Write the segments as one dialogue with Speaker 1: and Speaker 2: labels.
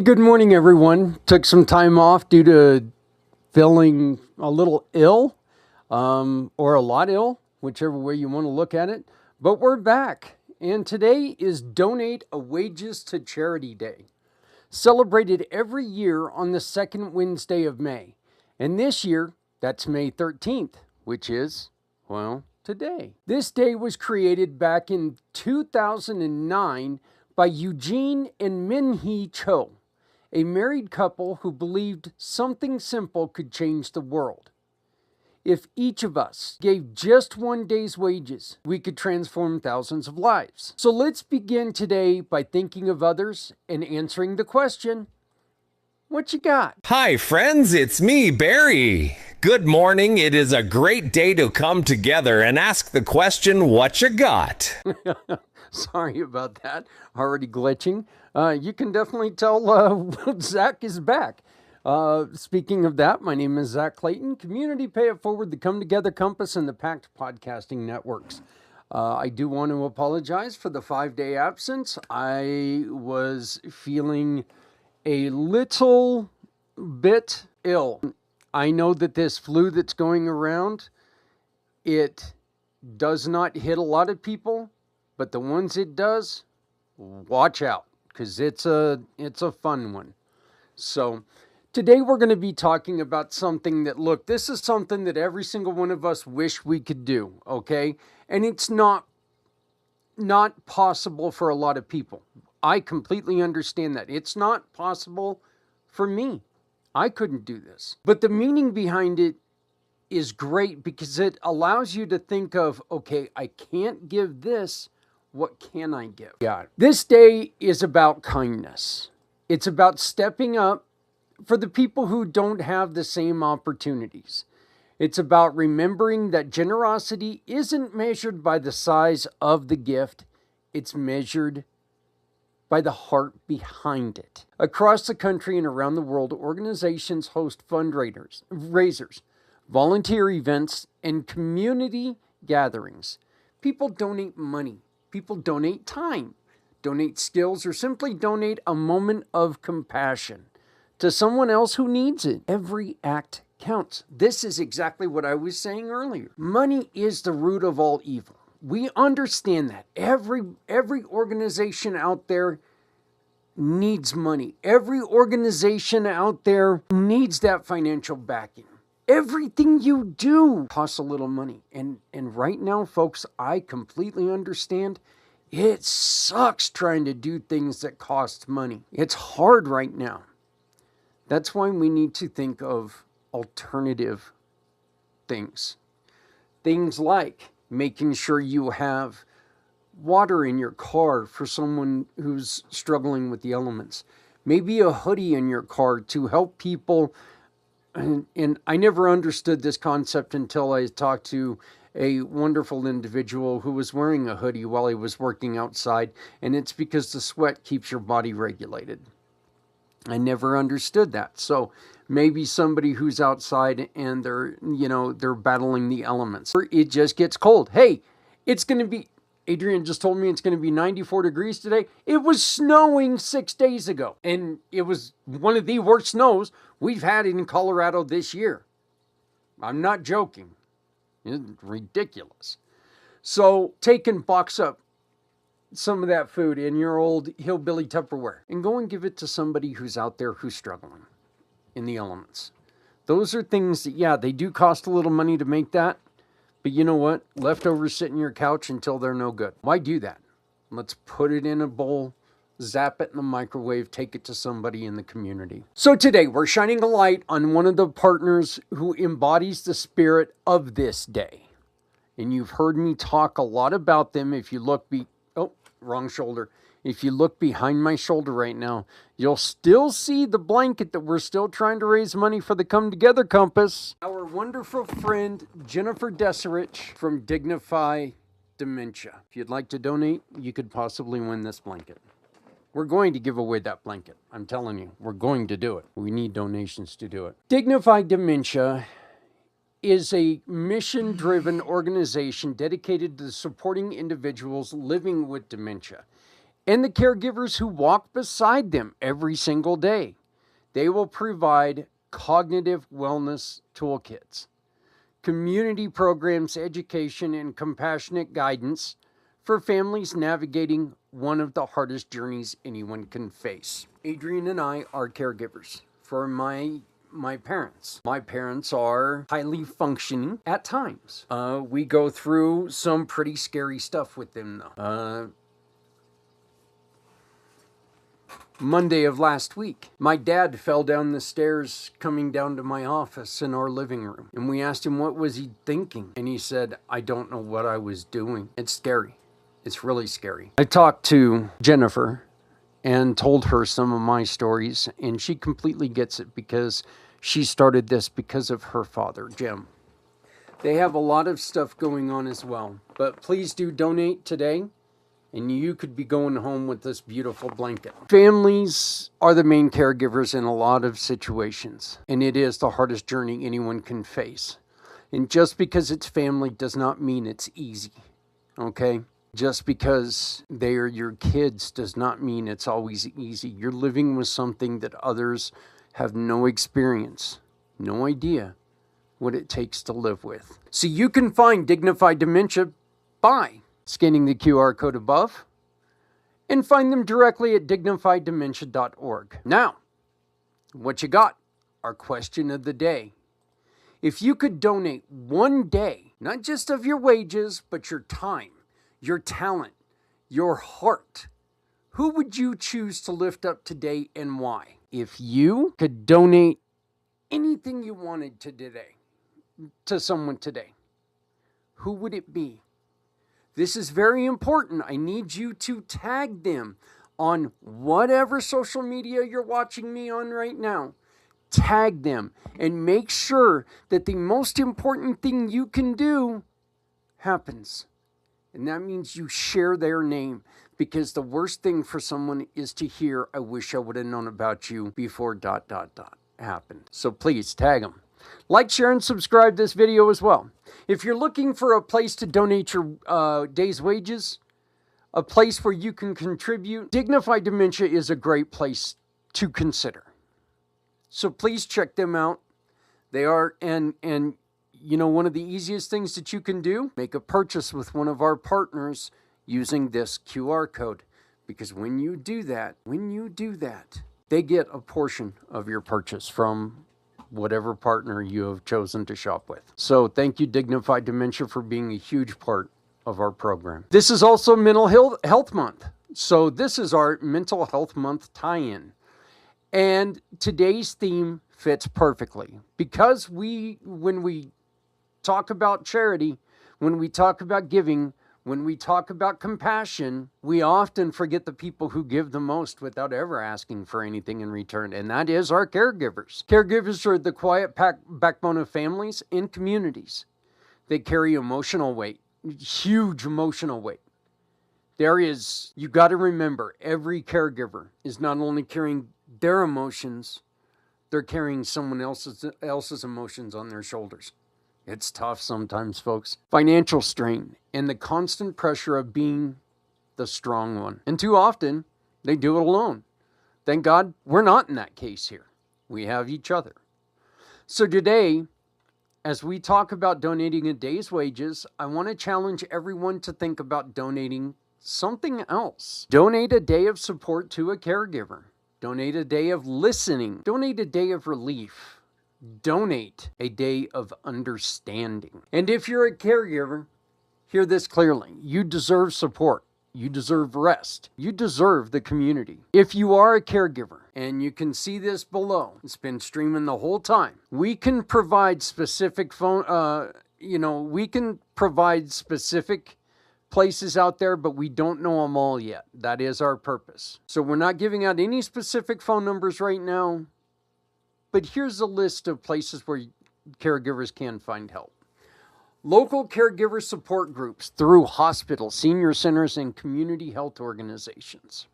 Speaker 1: Good morning, everyone. Took some time off due to feeling a little ill, or a lot ill, whichever way you want to look at it. But we're back, and today is Donate a Wages to Charity Day, celebrated every year on the second Wednesday of May. And this year, that's May 13th, which is, well, today. This day was created back in 2009 by Eugene and Min-hee Cho, a married couple who believed something simple could change the world. If each of us gave just one day's wages, we could transform thousands of lives. So let's begin today by thinking of others and answering the question, what you got?
Speaker 2: Hi, friends. It's me, Barry. Good morning. It is a great day to come together and ask the question, what you got?
Speaker 1: Sorry about that. Already glitching. You can definitely tell Zach is back. Speaking of that, my name is Zach Clayton, Community Pay It Forward, the Come Together Compass, and the Pact Podcasting Networks. I do want to apologize for the 5-day absence. I was feeling a little bit ill. I know that this flu that's going around, it does not hit a lot of people, but the ones it does, watch out, because it's a fun one. So today we're going to be talking about something that, look, this is something that every single one of us wish we could do, okay? And it's not possible for a lot of people. I completely understand that. It's not possible for me. I couldn't do this. But the meaning behind it is great because it allows you to think of, okay, I can't give this. What can I give? Yeah. This day is about kindness. It's about stepping up for the people who don't have the same opportunities. It's about remembering that generosity isn't measured by the size of the gift. It's measured by the heart behind it. Across the country and around the world, organizations host fundraisers, volunteer events, and community gatherings. People donate money. People donate time, donate skills, or simply donate a moment of compassion to someone else who needs it. Every act counts. This is exactly what I was saying earlier. Money is the root of all evil. We understand that. Every organization out there needs money. Every organization out there needs that financial backing. Everything you do costs a little money. And right now, folks, I completely understand. It sucks trying to do things that cost money. It's hard right now. That's why we need to think of alternative things. Things like making sure you have water in your car for someone who's struggling with the elements. Maybe a hoodie in your car to help people. And I never understood this concept until I talked to a wonderful individual who was wearing a hoodie while he was working outside. And it's because the sweat keeps your body regulated. I never understood that. So maybe somebody who's outside and they're battling the elements. Or it just gets cold. Hey, it's going to be, Adrian just told me it's going to be 94 degrees today. It was snowing 6 days ago. And it was one of the worst snows we've had in Colorado this year. I'm not joking. It's ridiculous. So take and box up some of that food in your old hillbilly Tupperware and go and give it to somebody who's out there who's struggling in the elements. Those are things that, yeah, they do cost a little money to make that. But you know what? Leftovers sit in your couch until they're no good. Why do that? Let's put it in a bowl, zap it in the microwave, take it to somebody in the community. So today we're shining a light on one of the partners who embodies the spirit of this day. And you've heard me talk a lot about them. If you look wrong shoulder. If you look behind my shoulder right now, you'll still see the blanket that we're still trying to raise money for the Come Together Compass. Our wonderful friend, Jennifer Deserich from Dignify Dementia. If you'd like to donate, you could possibly win this blanket. We're going to give away that blanket. I'm telling you, we're going to do it. We need donations to do it. Dignify Dementia is a mission-driven organization dedicated to supporting individuals living with dementia. and the caregivers who walk beside them every single day. They will provide Cognitive Wellness Toolkits, community programs, education, and compassionate guidance for families navigating one of the hardest journeys anyone can face. Adrian and I are caregivers for my parents. My parents are highly functioning at times. We go through some pretty scary stuff with them though. Monday of last week, my dad fell down the stairs coming down to my office in our living room. And we asked him what was he thinking. And he said, I don't know what I was doing. It's scary. It's really scary. I talked to Jennifer and told her some of my stories, and she completely gets it because she started this because of her father, Jim. They have a lot of stuff going on as well. But please do donate today, and you could be going home with this beautiful blanket. Families are the main caregivers in a lot of situations, and it is the hardest journey anyone can face. And just because it's family does not mean it's easy, okay? Just because they are your kids does not mean it's always easy. You're living with something that others have no experience, no idea what it takes to live with. So you can find Dignify Dementia by scanning the QR code above, and find them directly at dignifydementia.org. Now, what you got? Our question of the day. If you could donate one day, not just of your wages, but your time, your talent, your heart, who would you choose to lift up today and why? If you could donate anything you wanted to someone today, who would it be? This is very important. I need you to tag them on whatever social media you're watching me on right now. Tag them and make sure that the most important thing you can do happens. And that means you share their name, because the worst thing for someone is to hear, I wish I would have known about you before ... happened. So please tag them. Like, share, and subscribe this video as well. If you're looking for a place to donate your day's wages, a place where you can contribute, Dignify Dementia is a great place to consider. So please check them out. They are, and you know, one of the easiest things that you can do, make a purchase with one of our partners using this QR code. Because when you do that, they get a portion of your purchase from whatever partner you have chosen to shop with. So thank you, Dignify Dementia, for being a huge part of our program. This is also Mental Health Month. So this is our Mental Health Month tie-in. And today's theme fits perfectly. Because when we talk about charity, when we talk about giving, when we talk about compassion, we often forget the people who give the most without ever asking for anything in return, and that is our caregivers. Caregivers are the quiet backbone of families and communities. They carry emotional weight, huge emotional weight. You got to remember, every caregiver is not only carrying their emotions, they're carrying someone else's emotions on their shoulders. It's tough sometimes, folks. Financial strain and the constant pressure of being the strong one. And too often, they do it alone. Thank God we're not in that case here. We have each other. So today, as we talk about donating a day's wages, I want to challenge everyone to think about donating something else. Donate a day of support to a caregiver. Donate a day of listening. Donate a day of relief. Donate a day of understanding. And if you're a caregiver, hear this clearly. You deserve support. You deserve rest. You deserve the community. If you are a caregiver, and you can see this below, it's been streaming the whole time, we can provide specific we can provide specific places out there, but we don't know them all yet. That is our purpose. So we're not giving out any specific phone numbers right now. But here's a list of places where caregivers can find help. Local caregiver support groups through hospitals, senior centers, and community health organizations.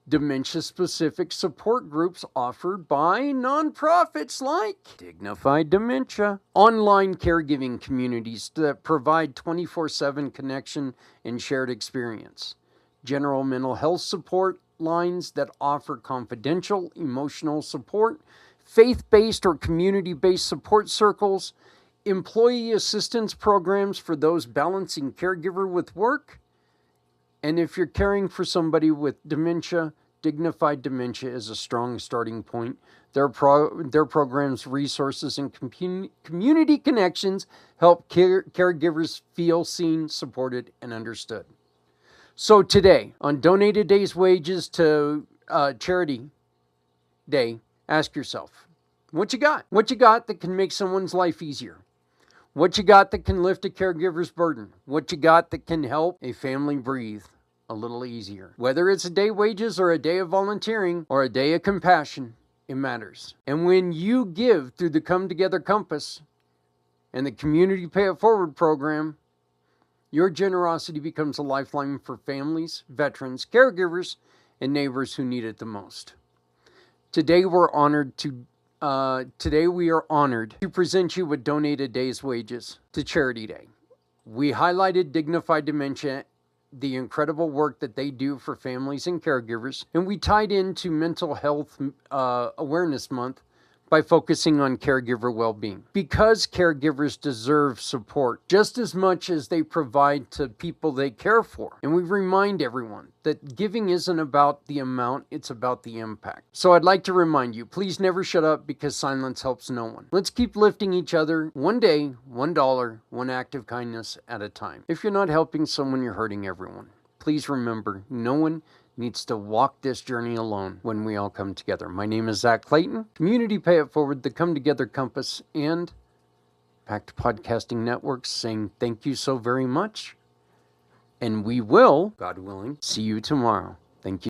Speaker 1: Dementia-specific support groups offered by nonprofits like Dignify Dementia. Online caregiving communities that provide 24/7 connection and shared experience. general mental health support lines that offer confidential emotional support, faith-based or community-based support circles, employee assistance programs for those balancing caregiver with work. And if you're caring for somebody with dementia, Dignify Dementia is a strong starting point. Their programs, resources, and community connections help caregivers feel seen, supported, and understood. So today, on Donate a Day's Wages to Charity Day, ask yourself, what you got? What you got that can make someone's life easier? What you got that can lift a caregiver's burden? What you got that can help a family breathe a little easier? Whether it's a day wages or a day of volunteering or a day of compassion, it matters. And when you give through the Come Together Compass and the Community Pay It Forward program, your generosity becomes a lifeline for families, veterans, caregivers, and neighbors who need it the most. Today we are honored to present you with Donate a Day's Wages to Charity Day. We highlighted Dignify Dementia, the incredible work that they do for families and caregivers, and we tied into Mental Health Awareness Month by focusing on caregiver well-being. Because caregivers deserve support just as much as they provide to people they care for. And we remind everyone that giving isn't about the amount, it's about the impact. So I'd like to remind you, please never shut up because silence helps no one. Let's keep lifting each other one day, $1, one act of kindness at a time. If you're not helping someone, you're hurting everyone. Please remember, no one needs to walk this journey alone when we all come together. My name is Zach Clayton, Community Pay It Forward, the Come Together Compass, and Pact Podcasting Networks saying thank you so very much. And we will, God willing, see you tomorrow. Thank you.